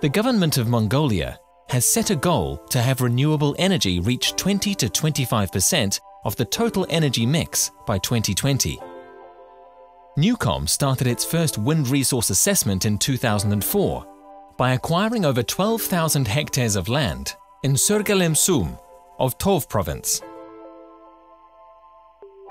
The government of Mongolia has set a goal to have renewable energy reach 20 to 25% of the total energy mix by 2020. Newcom started its first wind resource assessment in 2004 by acquiring over 12,000 hectares of land in Surgalemsum of Tov province.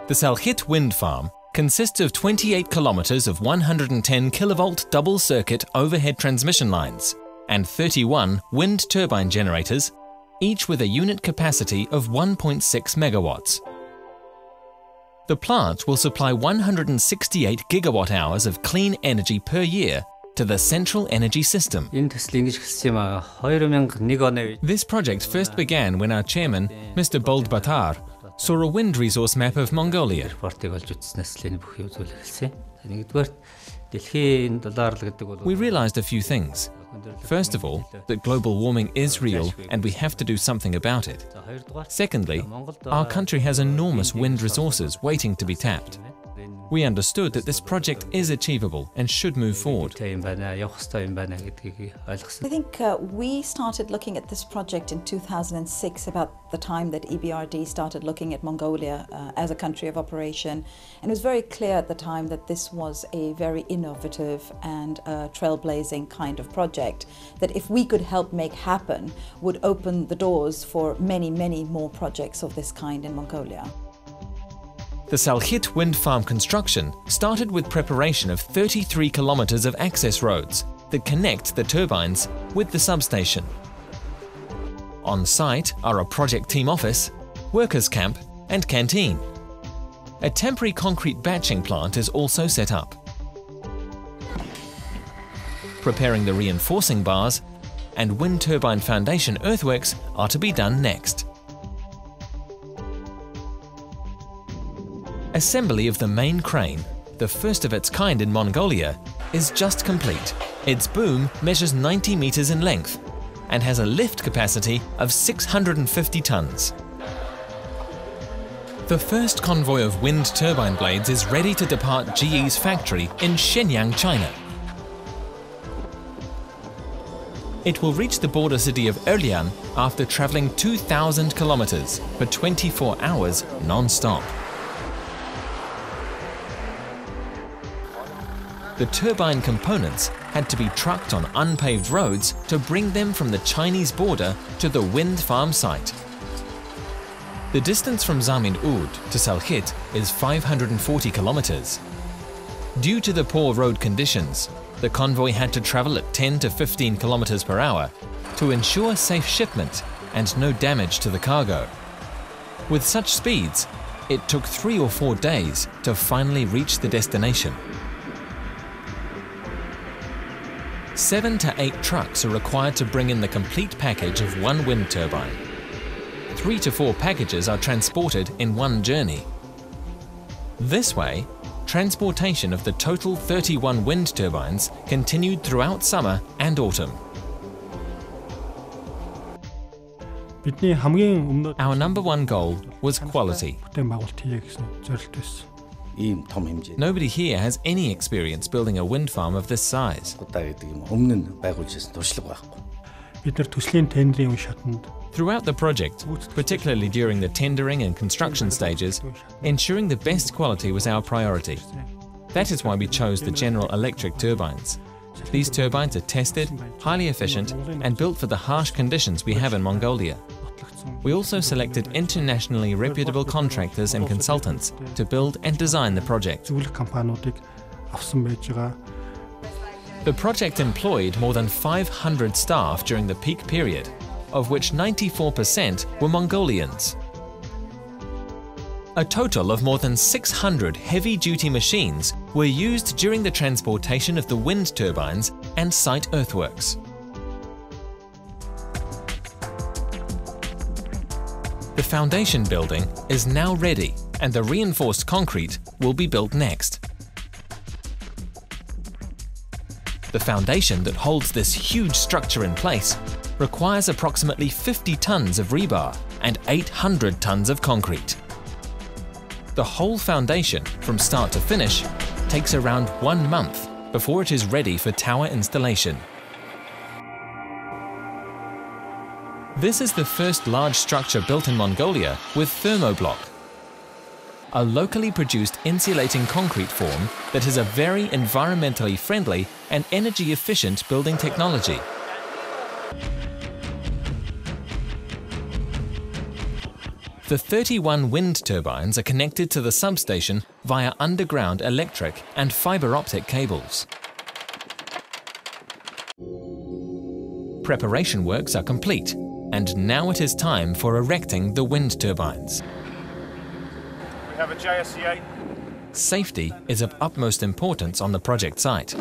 The Salkhit wind farm consists of 28 kilometers of 110 kilovolt double-circuit overhead transmission lines and 31 wind turbine generators, each with a unit capacity of 1.6 megawatts. The plant will supply 168 gigawatt-hours of clean energy per year to the central energy system. This project first began when our chairman, Mr. Bold Batar, saw a wind resource map of Mongolia. We realized a few things. First of all, that global warming is real and we have to do something about it. Secondly, our country has enormous wind resources waiting to be tapped. We understood that this project is achievable and should move forward. I think we started looking at this project in 2006, about the time that EBRD started looking at Mongolia as a country of operation. And it was very clear at the time that this was a very innovative and trailblazing kind of project that if we could help make happen would open the doors for many, many more projects of this kind in Mongolia. The Salkhit wind farm construction started with preparation of 33 kilometers of access roads that connect the turbines with the substation. On site are a project team office, workers' camp and canteen. A temporary concrete batching plant is also set up. Preparing the reinforcing bars and wind turbine foundation earthworks are to be done next. Assembly of the main crane, the first of its kind in Mongolia, is just complete. Its boom measures 90 meters in length and has a lift capacity of 650 tons. The first convoy of wind turbine blades is ready to depart GE's factory in Shenyang, China. It will reach the border city of Erlian after traveling 2,000 kilometers for 24 hours non-stop. The turbine components had to be trucked on unpaved roads to bring them from the Chinese border to the wind farm site. The distance from Zamin Ud to Salkhit is 540 kilometers. Due to the poor road conditions, the convoy had to travel at 10 to 15 kilometers per hour to ensure safe shipment and no damage to the cargo. With such speeds, it took 3 or 4 days to finally reach the destination. 7 to 8 trucks are required to bring in the complete package of one wind turbine. 3 to 4 packages are transported in one journey. This way, transportation of the total 31 wind turbines continued throughout summer and autumn. Our number one goal was quality. Nobody here has any experience building a wind farm of this size. Throughout the project, particularly during the tendering and construction stages, ensuring the best quality was our priority. That is why we chose the General Electric turbines. These turbines are tested, highly efficient, and built for the harsh conditions we have in Mongolia. We also selected internationally reputable contractors and consultants to build and design the project. The project employed more than 500 staff during the peak period, of which 94% were Mongolians. A total of more than 600 heavy-duty machines were used during the transportation of the wind turbines and site earthworks. The foundation building is now ready and the reinforced concrete will be built next. The foundation that holds this huge structure in place requires approximately 50 tons of rebar and 800 tons of concrete. The whole foundation, from start to finish, takes around 1 month before it is ready for tower installation. This is the first large structure built in Mongolia with thermoblock, a locally produced insulating concrete form that is a very environmentally friendly and energy efficient building technology. The 31 wind turbines are connected to the substation via underground electric and fibre optic cables. Preparation works are complete, and now it is time for erecting the wind turbines. We have a JSCA. Safety is of utmost importance on the project site.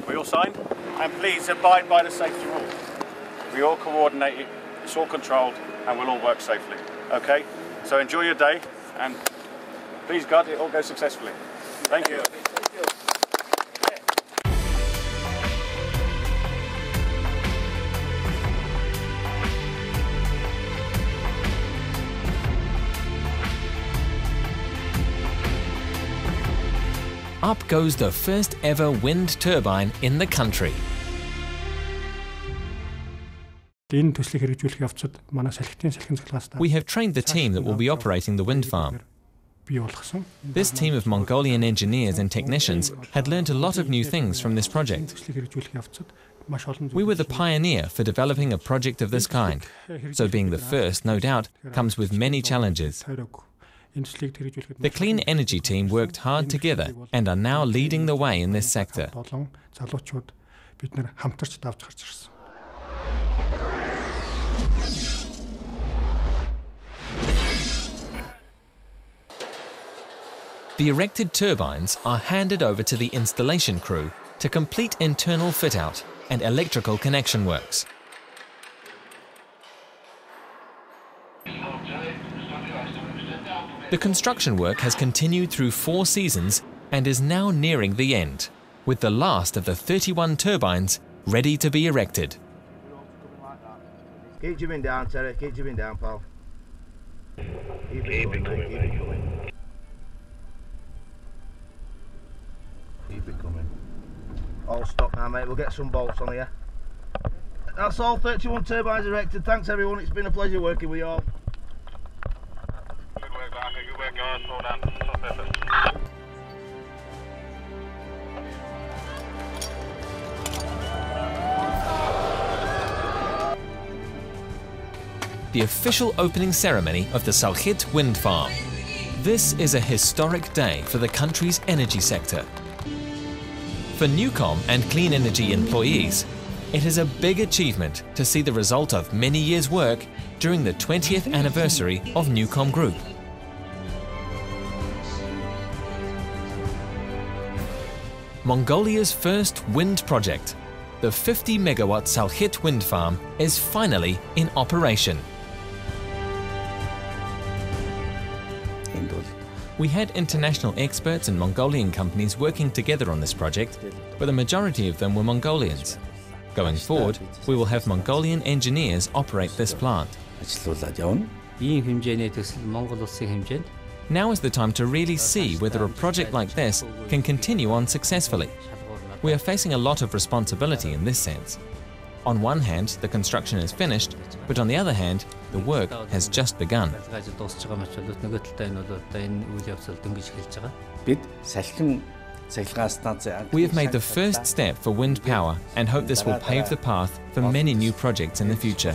We all signed? And please abide by the safety rules. We all coordinated, it's all controlled, and we'll all work safely. Okay? So enjoy your day, and please God, it all goes successfully. Thank you. Up goes the first ever wind turbine in the country. We have trained the team that will be operating the wind farm. This team of Mongolian engineers and technicians had learnt a lot of new things from this project. We were the pioneer for developing a project of this kind, so being the first, no doubt, comes with many challenges. The clean energy team worked hard together and are now leading the way in this sector. The erected turbines are handed over to the installation crew to complete internal fit-out and electrical connection works. The construction work has continued through 4 seasons and is now nearing the end, with the last of the 31 turbines ready to be erected. Keep your wind down, Terry. Keep your wind down, pal. Keep it coming. Keep it coming. All stop now, mate. We'll get some bolts on here. That's all 31 turbines erected. Thanks, everyone. It's been a pleasure working with you all. The official opening ceremony of the Salkhit wind farm. This is a historic day for the country's energy sector. For Newcom and Clean Energy employees, it is a big achievement to see the result of many years' work during the 20th anniversary of Newcom Group. Mongolia's first wind project, the 50 megawatt Salkhit wind farm, is finally in operation. We had international experts and Mongolian companies working together on this project, but the majority of them were Mongolians. Going forward, we will have Mongolian engineers operate this plant. Now is the time to really see whether a project like this can continue on successfully. We are facing a lot of responsibility in this sense. On one hand, the construction is finished, but on the other hand, the work has just begun. We have made the first step for wind power and hope this will pave the path for many new projects in the future.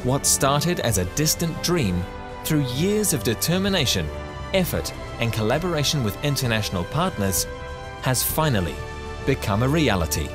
What started as a distant dream, through years of determination, effort and collaboration with international partners, has finally become a reality.